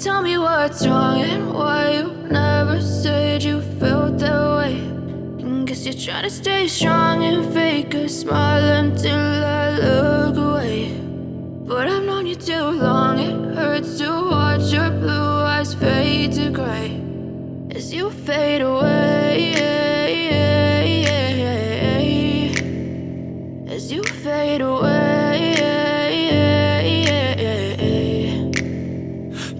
Tell me what's wrong and why you never said you felt that way. And guess you're trying to stay strong and fake a smile until I look away. But I've known you too long, it hurts to watch your blue eyes fade to gray as you fade away, as you fade away.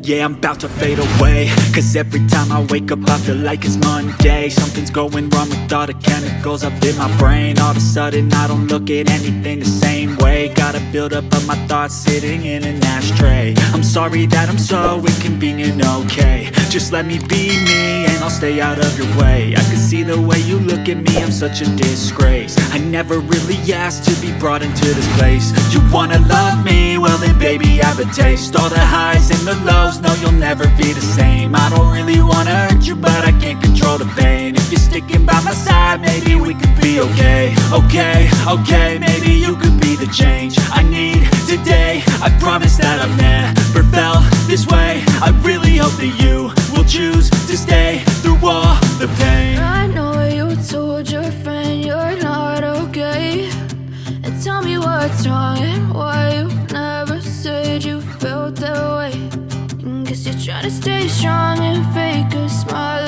Yeah, I'm about to fade away, cause every time I wake up I feel like it's Monday. Something's going wrong with all the chemicals up in my brain. All of a sudden I don't look at anything the same way. Gotta build up of my thoughts sitting in an ashtray. I'm sorry that I'm so inconvenient, okay. Just let me be me and I'll stay out of your way. I can see the way you look at me, I'm such a disgrace. I never really asked to be brought into this place. You wanna love me? Well then baby have a taste. All the highs and the lows, no you'll never be the same. I don't really wanna hurt you but I can't control the pain. If you're sticking by my side maybe we could be okay. Okay, maybe you could be the change I need today. I promise that I've never felt this way. I really hope that you will choose to stay through all the pain. I know you told your friend you're not okay. And tell me what's wrong and why you never said you felt that way. And guess you're trying to stay strong and fake a smile